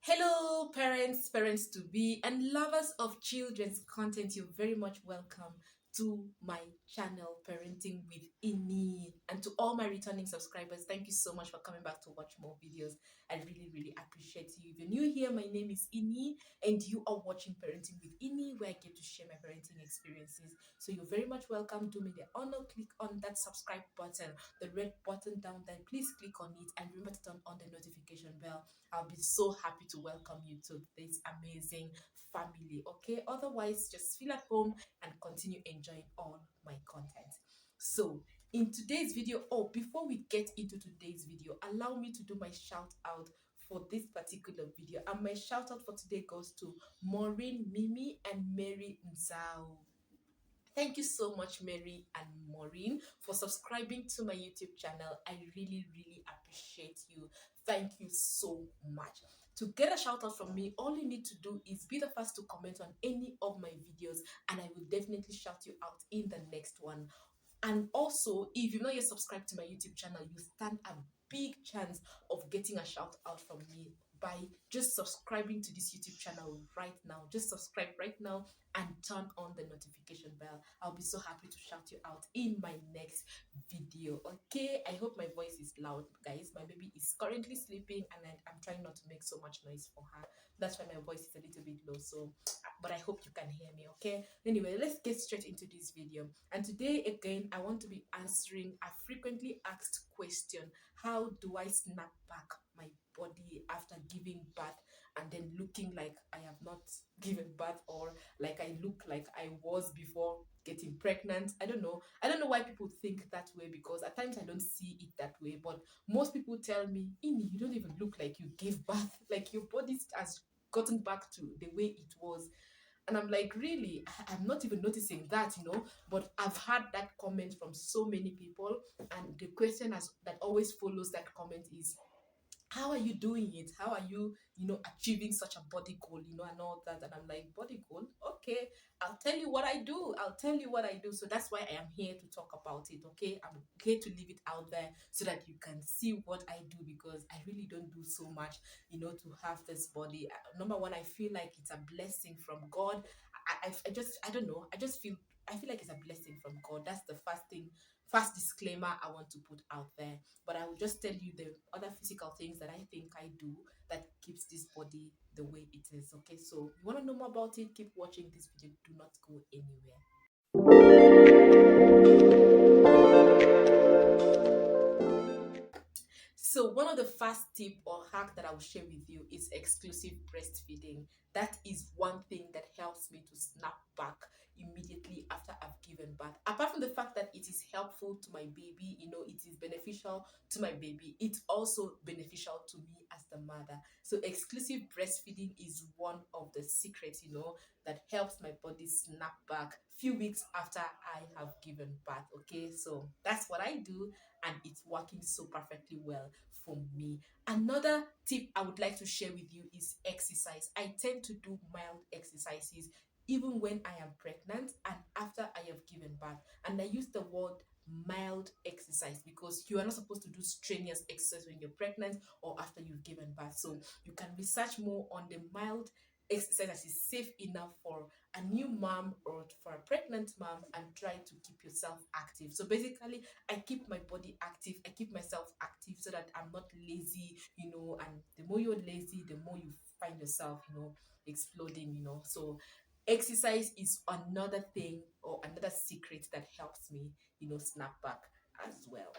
Hello, parents to be, and lovers of children's content. You're very much welcome to my channel, Parenting with Ini. And to all my returning subscribers, thank you so much for coming back to watch more videos. I really appreciate you. If you're new here, my name is Ini, and you are watching Parenting with Ini, where I get to share my parenting experiences. So you're very much welcome. Do me the honor, click on that subscribe button, the red button down there. Please click on it and remember to turn on the notification bell. I'll be so happy to welcome you to this amazing family. Okay, otherwise, just feel at home and continue enjoying all my content. So, in today's video, before we get into today's video, allow me to do my shout out for this particular video. And my shout out for today goes to Maureen, Mimi, and Mary Nzao. Thank you so much, Mary and Maureen, for subscribing to my YouTube channel. I really appreciate you. Thank you so much. To get a shout out from me, all you need to do is be the first to comment on any of my videos, and I will definitely shout you out in the next one. And also, if you're not yet subscribed to my YouTube channel, you stand a big chance of getting a shout out from me by just subscribing to this YouTube channel right now. Just subscribe right now and turn on the notification bell. I'll be so happy to shout you out in my next video. Okay, I hope my voice is loud, guys. My baby is currently sleeping and I'm trying not to make so much noise for her. That's why my voice is a little bit low. So but I hope you can hear me. Okay, anyway, let's get straight into this video. And today again, I want to be answering a frequently asked question: how do I snap back my body after giving birth and then looking like I have not given birth, or like I look like I was before getting pregnant? I don't know why people think that way, because at times I don't see it that way, but most people tell me, Ini, you don't even look like you gave birth, like your body has gotten back to the way it was. And I'm like, really? I'm not even noticing that. But I've had that comment from so many people. And the question that always follows that comment is, how are you doing it? How are you achieving such a body goal, and all that? And I'm like, body goal? Okay, I'll tell you what I do. I'll tell you what I do. So that's why I am here to talk about it. Okay, I'm here to leave it out there so that you can see what I do, because I really don't do so much, to have this body. Number one, I feel like it's a blessing from God. I don't know. I feel like it's a blessing from God. That's the first disclaimer I want to put out there. But I will just tell you the other physical things that I think I do that keeps this body the way it is. Okay, so you want to know more about it, keep watching this video. Do not go anywhere. So one of the first tip or hack that I will share with you is exclusive breastfeeding. That is one thing that helps me to snap back immediately after I've given birth. Apart from the fact that it is helpful to my baby, it is beneficial to my baby, it's also beneficial to me as the mother. So exclusive breastfeeding is one of the secrets, that helps my body snap back few weeks after I have given birth. Okay, so that's what I do, and it's working so perfectly well for me. Another tip I would like to share with you is exercise. I tend to do mild exercises even when I am pregnant and after I have given birth. And I use the word mild exercise because you are not supposed to do strenuous exercise when you're pregnant or after you've given birth. So you can research more on the mild exercise that is safe enough for a new mom or for a pregnant mom, and try to keep yourself active. So basically, I keep my body active, I keep myself active so that I'm not lazy, and the more you're lazy, the more you find yourself, exploding. So exercise is another thing or another secret that helps me, snap back as well.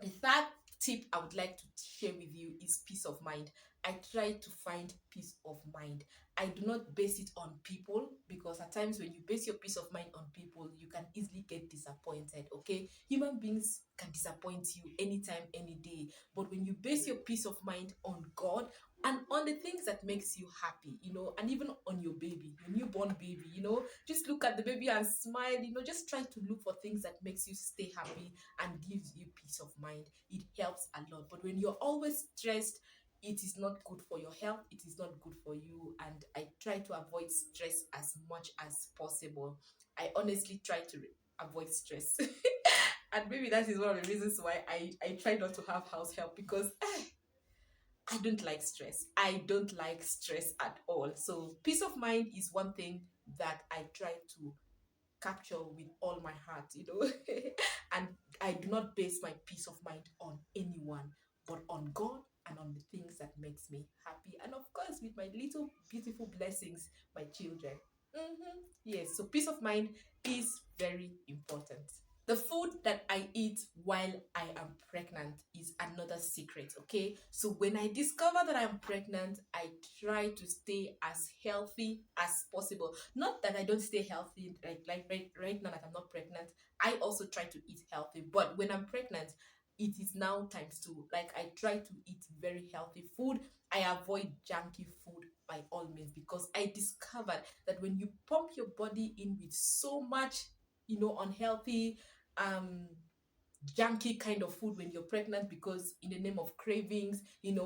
The third tip I would like to share with you is peace of mind. I try to find peace of mind. I do not base it on people, because at times when you base your peace of mind on people, you can easily get disappointed. Okay, human beings can disappoint you anytime, any day. But when you base your peace of mind on God and on the things that makes you happy, and even on your baby, your newborn baby, just look at the baby and smile. Just try to look for things that makes you stay happy and gives you peace of mind. It helps a lot. But when you're always stressed, it is not good for your health, it is not good for you. And I try to avoid stress as much as possible. I honestly try to avoid stress. And maybe that is one of the reasons why I try not to have house help, because I don't like stress. I don't like stress at all. So peace of mind is one thing that I try to capture with all my heart, and I do not base my peace of mind on anyone, but on God and on the things that makes me happy, and of course with my little beautiful blessings, my children. Yes, so peace of mind is very important. The food that I eat while I am pregnant is another secret, okay? So when I discover that I'm pregnant, I try to stay as healthy as possible. Not that I don't stay healthy, like right now that I'm not pregnant, I also try to eat healthy. But when I'm pregnant, it is now times two. Like I try to eat very healthy food. I avoid junky food by all means because I discovered that when you pump your body in with so much, unhealthy um junky kind of food when you're pregnant, because in the name of cravings,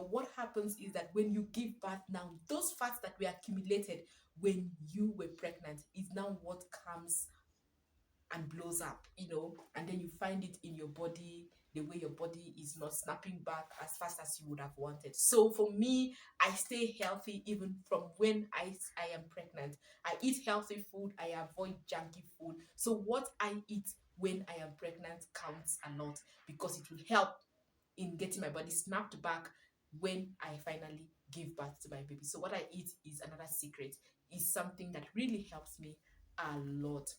what happens is that when you give birth now, those fats that were accumulated when you were pregnant is now what comes and blows up, and then you find it in your body, the way your body is not snapping back as fast as you would have wanted. So for me, I stay healthy even from when I am pregnant. I eat healthy food, I avoid junky food. So what I eat when I am pregnant counts a lot because it will help in getting my body snapped back when I finally give birth to my baby. So what I eat is another secret, is something that really helps me a lot.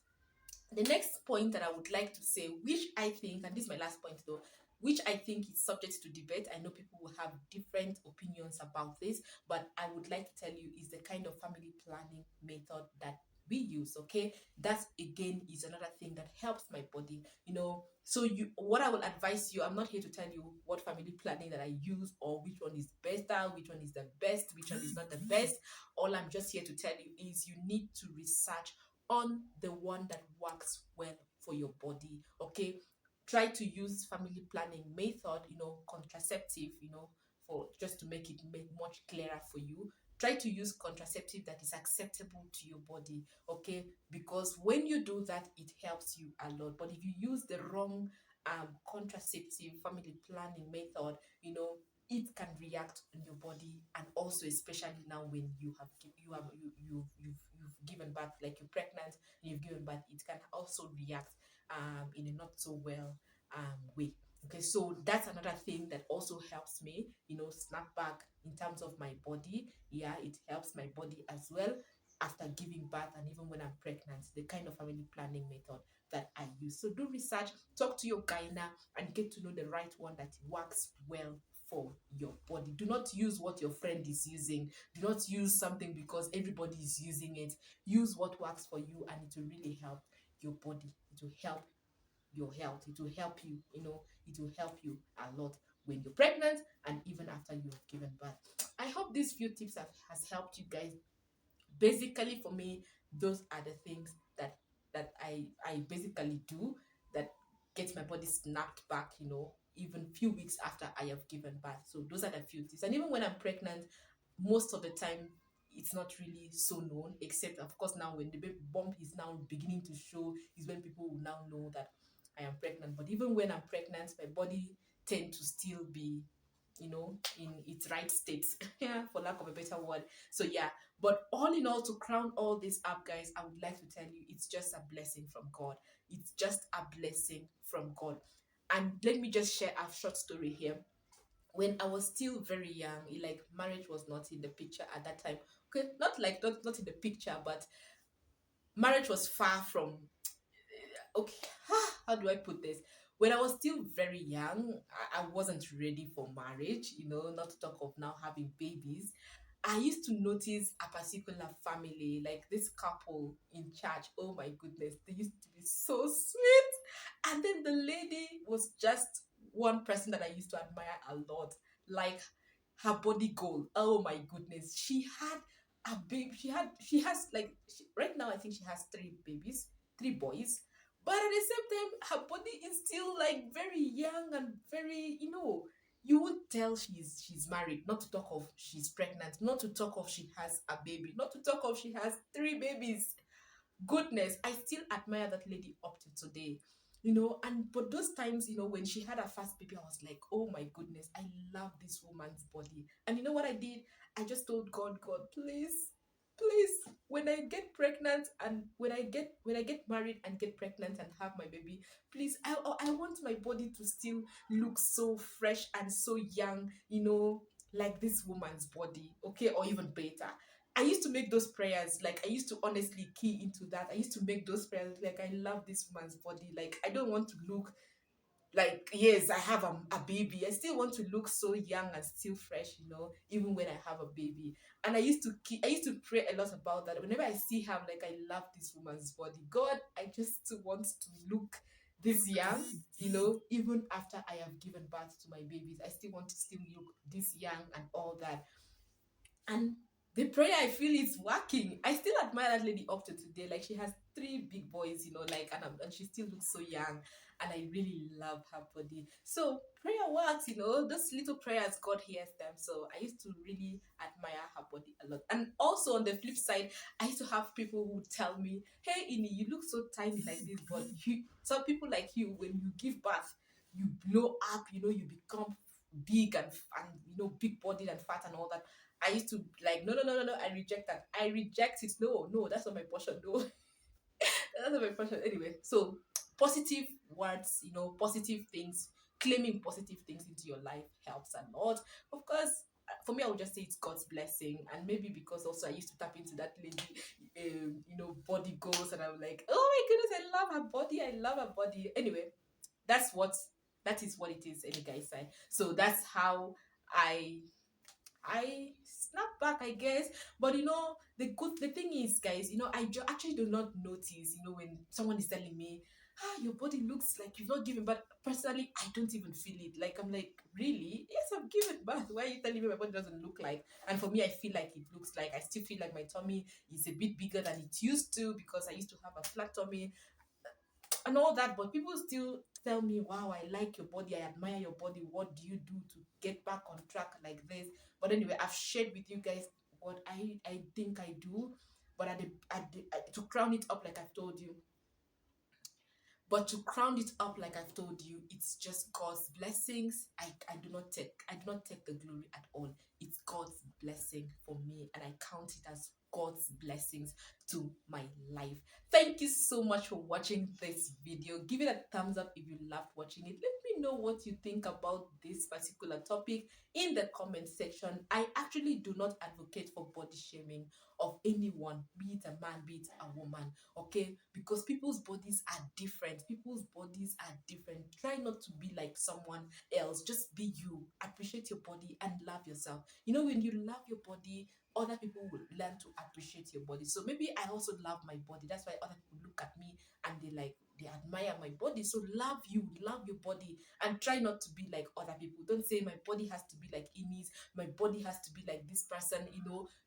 The next point that I would like to say, which I think, and this is my last point though, which I think is subject to debate. I know people will have different opinions about this, but I would like to tell you is the kind of family planning method that we use. Okay, that again is another thing that helps my body. So what I will advise you, I'm not here to tell you what family planning that I use or which one is better, which one is the best, which one is not the best. All I'm just here to tell you is you need to research on the one that works well for your body. Okay, try to use family planning method, contraceptive, for just to make it much clearer for you. Try to use contraceptive that is acceptable to your body. Okay, because when you do that, it helps you a lot. But if you use the wrong contraceptive family planning method, it can react in your body, and also especially now when you've given birth, like you're pregnant and you've given birth, it can also react in a not so well way. Okay, so that's another thing that also helps me, snap back in terms of my body. Yeah, it helps my body as well after giving birth and even when I'm pregnant, the kind of family planning method that I use. So do research, talk to your gyna, and get to know the right one that works well for your body. Do not use what your friend is using. Do not use something because everybody is using it. Use what works for you, and it will really help your body. It will help your health. It will help you, it will help you a lot when you're pregnant and even after you have given birth. I hope these few tips has helped you guys. Basically for me, those are the things that I basically do that gets my body snapped back, even few weeks after I have given birth. So those are the few tips. And even when I'm pregnant, most of the time it's not really so known, except of course now when the baby bump is now beginning to show is when people will now know that I am pregnant. But even when I'm pregnant, my body tend to still be, in its right state, yeah, for lack of a better word. So yeah, but all in all, to crown all this up, guys, I would like to tell you it's just a blessing from God. It's just a blessing from God. And let me just share a short story here. When I was still very young, like marriage was not in the picture at that time. Okay, not in the picture, but marriage was far from, okay, how do I put this? When I was still very young, I wasn't ready for marriage, not to talk of now having babies. I used to notice a particular family, like this couple in church. Oh my goodness, they used to be so sweet. And then the lady was just one person that I used to admire a lot. Like her body goal. Oh my goodness. She had a baby. She has like right now I think she has three babies, three boys. But at the same time, her body is still like very young and very, you would tell she's married, not to talk of she's pregnant, not to talk of she has a baby, not to talk of she has three babies. Goodness, I still admire that lady up to today. And but those times, when she had her first baby, I was like, oh my goodness, I love this woman's body. And you know what I did? I just told God, please, please, when I get pregnant and when I get married and get pregnant and have my baby, please, I want my body to still look so fresh and so young, like this woman's body, okay, or even better. I used to make those prayers, like I used to honestly key into that. I used to make those prayers, like I love this woman's body. Like I don't want to look like, yes, I have a baby. I still want to look so young and still fresh, even when I have a baby. And I used to pray a lot about that. Whenever I see her, I'm like, I love this woman's body. God, I just want to look this young, even after I have given birth to my babies. I still want to still look this young and all that. And the prayer, I feel, is working. I still admire that lady up to today. Like she has three big boys, like, and she still looks so young. And I really love her body. So prayer works, those little prayers, God hears them. So I used to really admire her body a lot. And also on the flip side, I used to have people who would tell me, hey Ini, you look so tiny like this, but some people like you, when you give birth, you blow up, you become big and big bodied and fat and all that. I used to like, no, no, no, no, no. I reject that. I reject it. No, no, that's not my portion. No, that's not my portion. Anyway, so positive words, positive things, claiming positive things into your life helps a lot. Of course, for me, I would just say it's God's blessing, and maybe because also I used to tap into that lady, body goals, and I'm like, oh my goodness, I love her body. I love her body. Anyway, that is what it is. Any guys say. So that's how I I snap back, I guess. But the thing is, guys, actually do not notice, when someone is telling me, your body looks like you've not given birth. Personally, I don't even feel it. Like, I'm like, really? Yes, I've given birth. Why are you telling me my body doesn't look like? And for me, I feel like it looks like. I still feel like my tummy is a bit bigger than it used to, because I used to have a flat tummy and all that. But people still tell me, wow, I like your body, I admire your body, what do you do to get back on track like this? But anyway, I've shared with you guys what I think I do. But to crown it up, like I've told you, but to crown it up, like I've told you, it's just God's blessings. I do not take the glory at all. It's God's blessing for me, and I count it as God's blessings to my life. Thank you so much for watching this video. Give it a thumbs up if you loved watching it. Let me know what you think about this particular topic in the comment section. I actually do not advocate for body shaming of anyone, be it a man, be it a woman, okay? Because people's bodies are different. People's bodies are different. Try not to be like someone else. Just be you. Appreciate your body and love yourself. When you love your body, other people will learn to appreciate your body. So maybe I also love my body. That's why other people look at me and they admire my body. So love you, love your body, and try not to be like other people. Don't say my body has to be like Ini's, my body has to be like this person.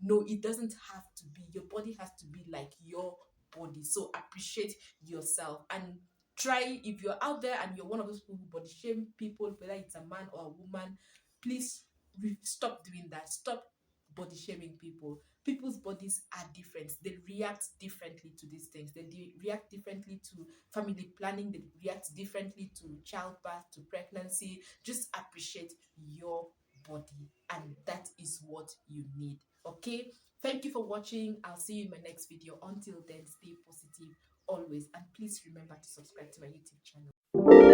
No, it doesn't have to be. Your body has to be like your body. So appreciate yourself, and try, if you're out there and you're one of those people who body shame people, whether it's a man or a woman, please stop doing that. Stop body shaming people. People's bodies are different. They react differently to these things. They react differently to family planning. They react differently to childbirth, to pregnancy. Just appreciate your body, and that is what you need. Okay, thank you for watching. I'll see you in my next video. Until then, stay positive always, and please remember to subscribe to my YouTube channel.